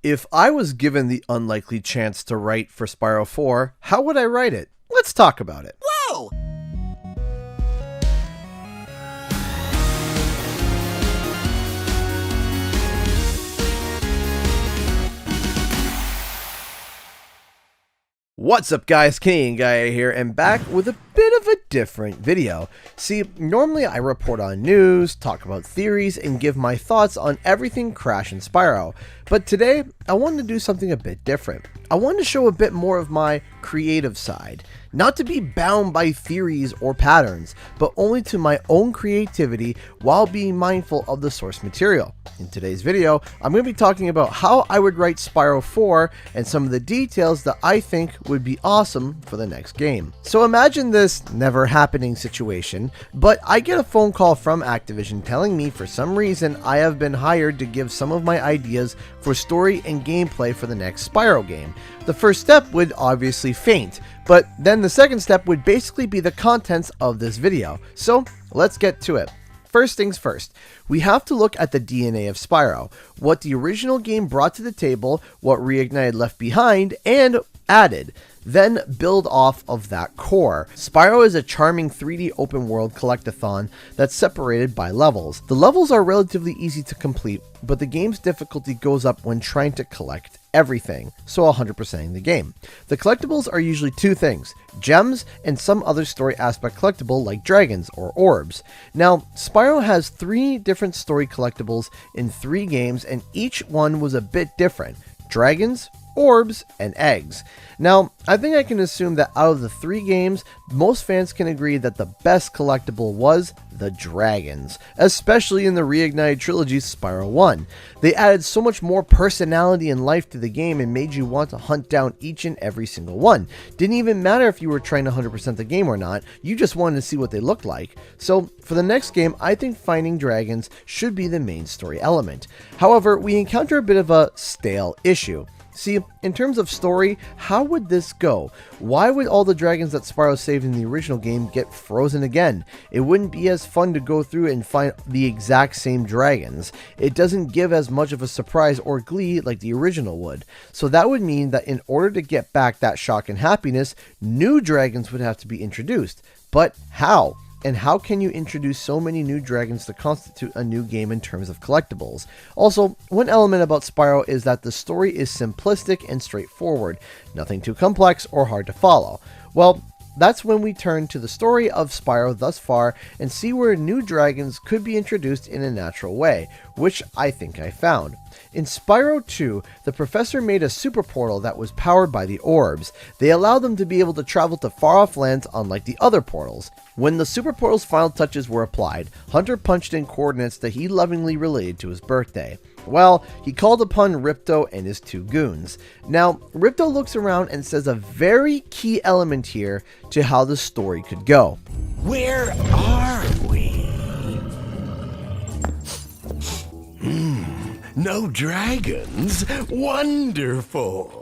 If I was given the unlikely chance to write for Spyro 4, how would I write it? Let's talk about it. Whoa! What's up guys, Canadian Guy here, and back with a bit of a different video. See, normally I report on news, talk about theories, and give my thoughts on everything Crash and Spyro. But today, I wanted to do something a bit different. I wanted to show a bit more of my creative side. Not to be bound by theories or patterns, but only to my own creativity while being mindful of the source material. In today's video, I'm going to be talking about how I would write Spyro 4 and some of the details that I think would be awesome for the next game. So imagine this never happening situation, but I get a phone call from Activision telling me for some reason I have been hired to give some of my ideas for story and gameplay for the next Spyro game. The first step would obviously faint, but then the second step would basically be the contents of this video. So let's get to it. First things first, we have to look at the DNA of Spyro, what the original game brought to the table, what Reignited left behind and added, then build off of that core. Spyro is a charming 3D open world collectathon that's separated by levels. The levels are relatively easy to complete, but the game's difficulty goes up when trying to collect everything, so 100%ing the game. The collectibles are usually two things: gems and some other story aspect collectible like dragons or orbs. Now, Spyro has 3 different story collectibles in 3 games, and each one was a bit different: dragons, orbs, and eggs. Now, I think I can assume that out of the 3 games, most fans can agree that the best collectible was the dragons, especially in the Reignited Trilogy's Spyro 1. They added so much more personality and life to the game and made you want to hunt down each and every single one. Didn't even matter if you were trying to 100% the game or not, you just wanted to see what they looked like. So for the next game, I think finding dragons should be the main story element. However, we encounter a bit of a stale issue. See, in terms of story, how would this go? Why would all the dragons that Spyro saved in the original game get frozen again? It wouldn't be as fun to go through and find the exact same dragons. It doesn't give as much of a surprise or glee like the original would. So that would mean that in order to get back that shock and happiness, new dragons would have to be introduced. But how? And how can you introduce so many new dragons to constitute a new game in terms of collectibles? Also, one element about Spyro is that the story is simplistic and straightforward, nothing too complex or hard to follow. Well, that's when we turn to the story of Spyro thus far and see where new dragons could be introduced in a natural way, which I think I found. In Spyro 2, the professor made a super portal that was powered by the orbs. They allowed them to be able to travel to far-off lands unlike the other portals. When the super portal's final touches were applied, Hunter punched in coordinates that he lovingly related to his birthday. Well, he called upon Ripto and his 2 goons. Now, Ripto looks around and says a very key element here to how the story could go. Where are we? No dragons? Wonderful!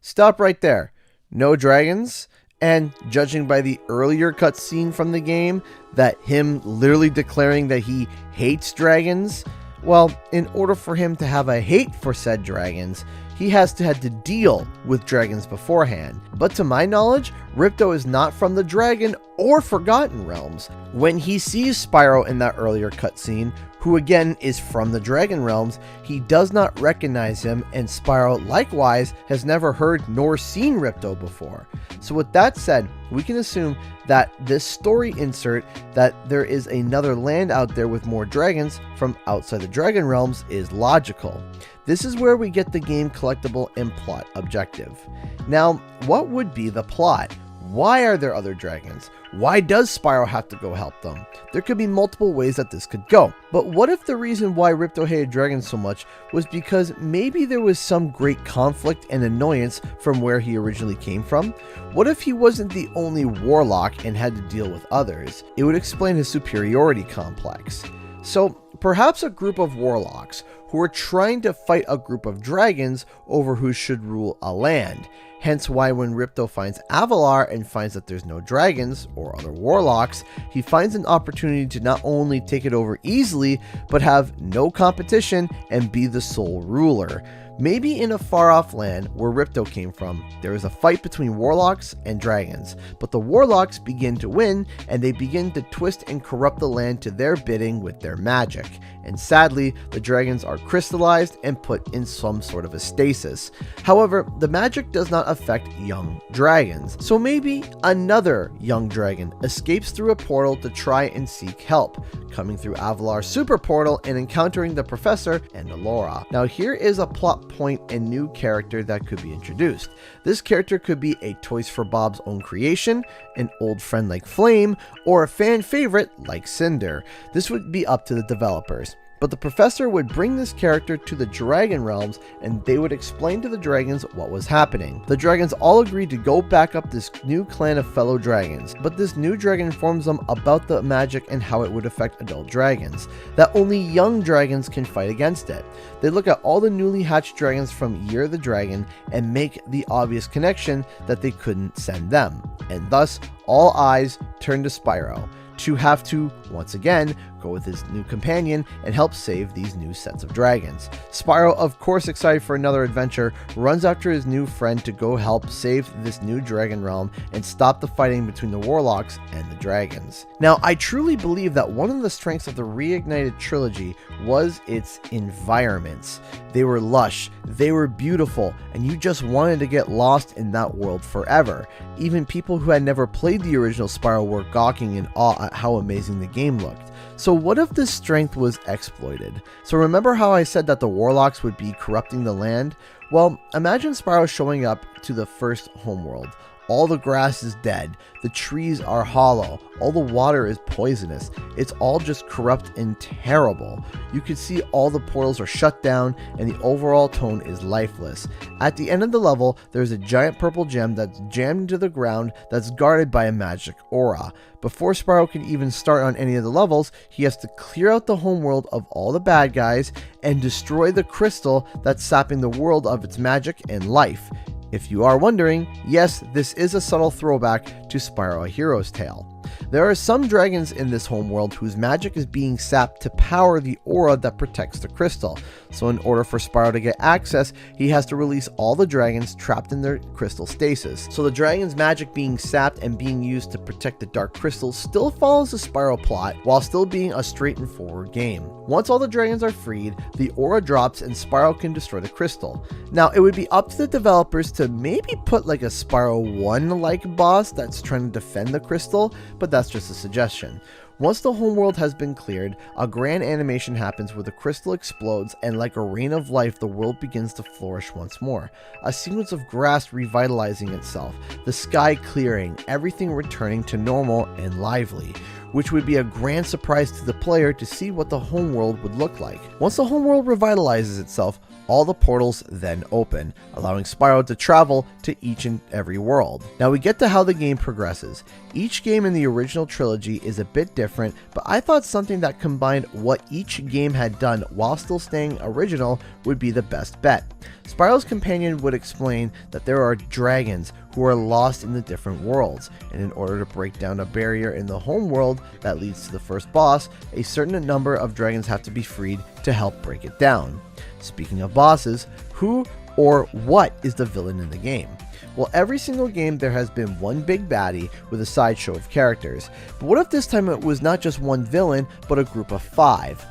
Stop right there. No dragons? And judging by the earlier cutscene from the game, that him literally declaring that he hates dragons, well, in order for him to have a hate for said dragons, he has to had to deal with dragons beforehand. But to my knowledge, Ripto is not from the Dragon or Forgotten Realms. When he sees Spyro in that earlier cutscene, who again is from the Dragon Realms, he does not recognize him, and Spyro likewise has never heard nor seen Ripto before. So with that said, we can assume that this story insert that there is another land out there with more dragons from outside the Dragon Realms is logical. This is where we get the game collectible and plot objective. Now, what would be the plot? Why are there other dragons? Why does Spyro have to go help them? There could be multiple ways that this could go. But what if the reason why Ripto hated dragons so much was because maybe there was some great conflict and annoyance from where he originally came from? What if he wasn't the only warlock and had to deal with others? It would explain his superiority complex. So perhaps a group of warlocks who are trying to fight a group of dragons over who should rule a land. Hence why when Ripto finds Avalar and finds that there's no dragons or other warlocks, he finds an opportunity to not only take it over easily, but have no competition and be the sole ruler. Maybe in a far-off land where Ripto came from, there is a fight between warlocks and dragons, but the warlocks begin to win and they begin to twist and corrupt the land to their bidding with their magic. And sadly, the dragons are crystallized and put in some sort of a stasis. However, the magic does not affect young dragons, so maybe another young dragon escapes through a portal to try and seek help, coming through Avalar's super portal and encountering the professor and Alora. Now here is a plot point and new character that could be introduced. This character could be a Toys for Bob's own creation, an old friend like Flame, or a fan favorite like Cinder. This would be up to the developers. But the professor would bring this character to the dragon realms and they would explain to the dragons what was happening. The dragons all agreed to go back up this new clan of fellow dragons, but this new dragon informs them about the magic and how it would affect adult dragons, that only young dragons can fight against it. They look at all the newly hatched dragons from Year of the Dragon and make the obvious connection that they couldn't send them, and thus all eyes turn to Spyro to have to, once again, go with his new companion and help save these new sets of dragons. Spyro, of course excited for another adventure, runs after his new friend to go help save this new dragon realm and stop the fighting between the warlocks and the dragons. Now, I truly believe that one of the strengths of the Reignited trilogy was its environments. They were lush, they were beautiful, and you just wanted to get lost in that world forever. Even people who had never played the original Spyro were gawking in awe at how amazing the game looked. So what if this strength was exploited? So remember how I said that the warlocks would be corrupting the land? Well, imagine Spyro showing up to the first homeworld. All the grass is dead, the trees are hollow, all the water is poisonous, it's all just corrupt and terrible. You can see all the portals are shut down and the overall tone is lifeless. At the end of the level, there's a giant purple gem that's jammed into the ground that's guarded by a magic aura. Before Spyro can even start on any of the levels, he has to clear out the homeworld of all the bad guys and destroy the crystal that's sapping the world of its magic and life. If you are wondering, yes, this is a subtle throwback to Spyro: A Hero's Tale. There are some dragons in this homeworld whose magic is being sapped to power the aura that protects the crystal. So in order for Spyro to get access, he has to release all the dragons trapped in their crystal stasis. So the dragon's magic being sapped and being used to protect the dark crystals still follows the Spyro plot while still being a straight and forward game. Once all the dragons are freed, the aura drops and Spyro can destroy the crystal. Now it would be up to the developers to maybe put like a Spyro 1 like boss that's trying to defend the crystal, but that's just a suggestion. Once the homeworld has been cleared, a grand animation happens where the crystal explodes and like a rain of life the world begins to flourish once more. A sequence of grass revitalizing itself, the sky clearing, everything returning to normal and lively, which would be a grand surprise to the player to see what the homeworld would look like. Once the homeworld revitalizes itself, all the portals then open, allowing Spyro to travel to each and every world. Now we get to how the game progresses. Each game in the original trilogy is a bit different, but I thought something that combined what each game had done while still staying original would be the best bet. Spyro's companion would explain that there are dragons who are lost in the different worlds, and in order to break down a barrier in the home world that leads to the first boss, a certain number of dragons have to be freed to help break it down. Speaking of bosses, who or what is the villain in the game? Well, every single game there has been one big baddie with a sideshow of characters, but what if this time it was not just one villain, but a group of five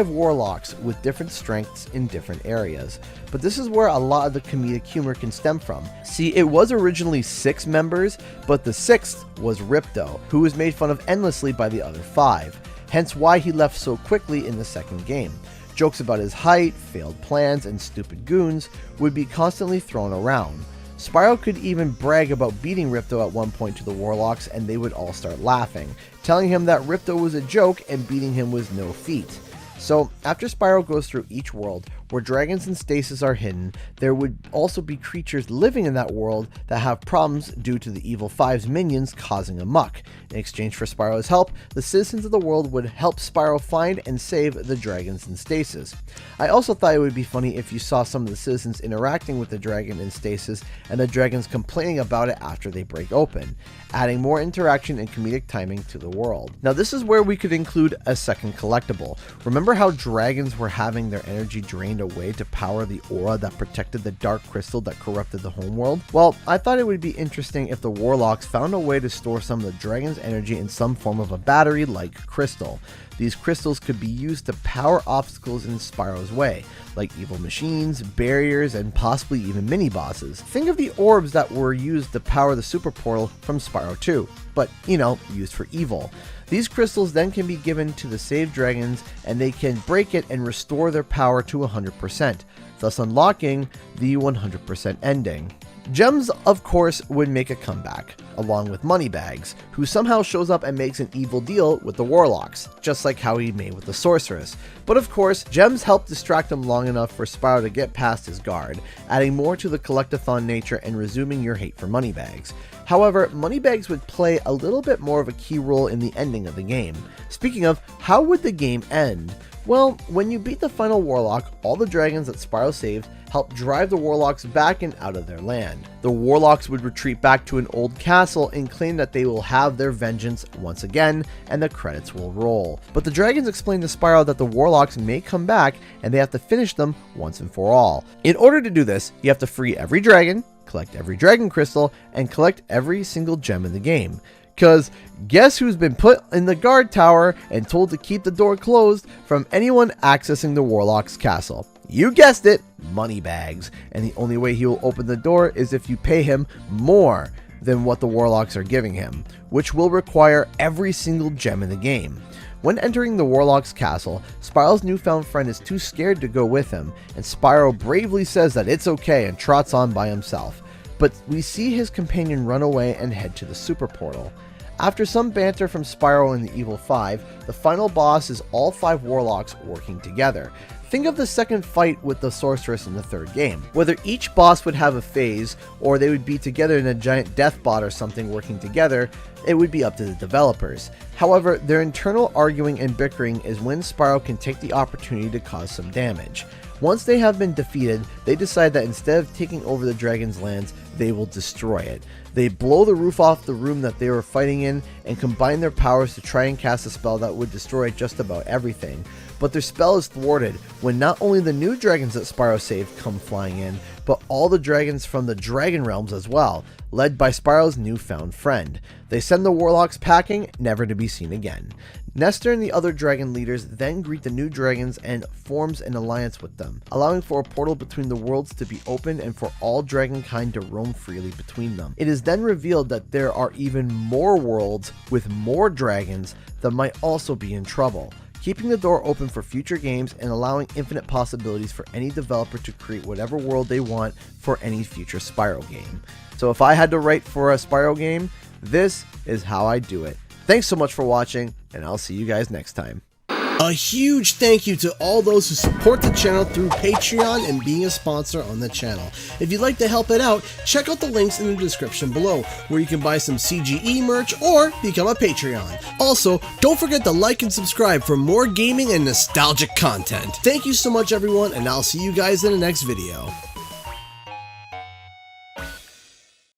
warlocks with different strengths in different areas? But this is where a lot of the comedic humor can stem from. See, it was originally 6 members, but the 6th was Ripto, who was made fun of endlessly by the other 5, hence why he left so quickly in the second game. Jokes about his height, failed plans, and stupid goons would be constantly thrown around. Spyro could even brag about beating Ripto at one point to the warlocks, and they would all start laughing, telling him that Ripto was a joke and beating him was no feat. So after Spyro goes through each world where dragons and stasis are hidden, there would also be creatures living in that world that have problems due to the Evil Five's minions causing a muck. In exchange for Spyro's help, the citizens of the world would help Spyro find and save the dragons in stasis. I also thought it would be funny if you saw some of the citizens interacting with the dragon in stasis and the dragons complaining about it after they break open, adding more interaction and comedic timing to the world. Now this is where we could include a second collectible. Remember Remember how dragons were having their energy drained away to power the aura that protected the dark crystal that corrupted the homeworld? Well, I thought it would be interesting if the warlocks found a way to store some of the dragon's energy in some form of a battery-like crystal. These crystals could be used to power obstacles in Spyro's way, like evil machines, barriers, and possibly even mini-bosses. Think of the orbs that were used to power the super portal from Spyro 2, but, used for evil. These crystals then can be given to the saved dragons, and they can break it and restore their power to 100%, thus unlocking the 100% ending. Gems, of course, would make a comeback, along with Moneybags, who somehow shows up and makes an evil deal with the Warlocks, just like how he made with the Sorceress. But of course, Gems help distract him long enough for Spyro to get past his guard, adding more to the collectathon nature and resuming your hate for Moneybags. However, Moneybags would play a little bit more of a key role in the ending of the game. Speaking of, how would the game end? Well, when you beat the final Warlock, all the dragons that Spyro saved help drive the Warlocks back and out of their land. The Warlocks would retreat back to an old castle and claim that they will have their vengeance once again, and the credits will roll. But the dragons explain to Spyro that the Warlocks may come back, and they have to finish them once and for all. In order to do this, you have to free every dragon, collect every dragon crystal, and collect every single gem in the game. Cause guess who's been put in the guard tower and told to keep the door closed from anyone accessing the Warlock's castle? You guessed it, Moneybags. And the only way he will open the door is if you pay him more than what the Warlocks are giving him, which will require every single gem in the game. When entering the Warlock's castle, Spyro's newfound friend is too scared to go with him, and Spyro bravely says that it's okay and trots on by himself. But we see his companion run away and head to the super portal. After some banter from Spyro and the Evil Five, the final boss is all 5 Warlocks working together. Think of the second fight with the Sorceress in the third game. Whether each boss would have a phase, or they would be together in a giant death bot or something working together, it would be up to the developers. However, their internal arguing and bickering is when Spyro can take the opportunity to cause some damage. Once they have been defeated, they decide that instead of taking over the dragon's lands, they will destroy it. They blow the roof off the room that they were fighting in and combine their powers to try and cast a spell that would destroy just about everything. But their spell is thwarted when not only the new dragons that Spyro saved come flying in, but all the dragons from the Dragon Realms as well, led by Spyro's newfound friend. They send the Warlocks packing, never to be seen again. Nestor and the other dragon leaders then greet the new dragons and forms an alliance with them, allowing for a portal between the worlds to be opened and for all dragonkind to roam freely between them. It is then revealed that there are even more worlds with more dragons that might also be in trouble, keeping the door open for future games and allowing infinite possibilities for any developer to create whatever world they want for any future Spyro game. So if I had to write for a Spyro game, this is how I do it. Thanks so much for watching, and I'll see you guys next time. A huge thank you to all those who support the channel through Patreon and being a sponsor on the channel. If you'd like to help it out, check out the links in the description below, where you can buy some CGE merch or become a Patreon. Also, don't forget to like and subscribe for more gaming and nostalgic content. Thank you so much everyone, and I'll see you guys in the next video.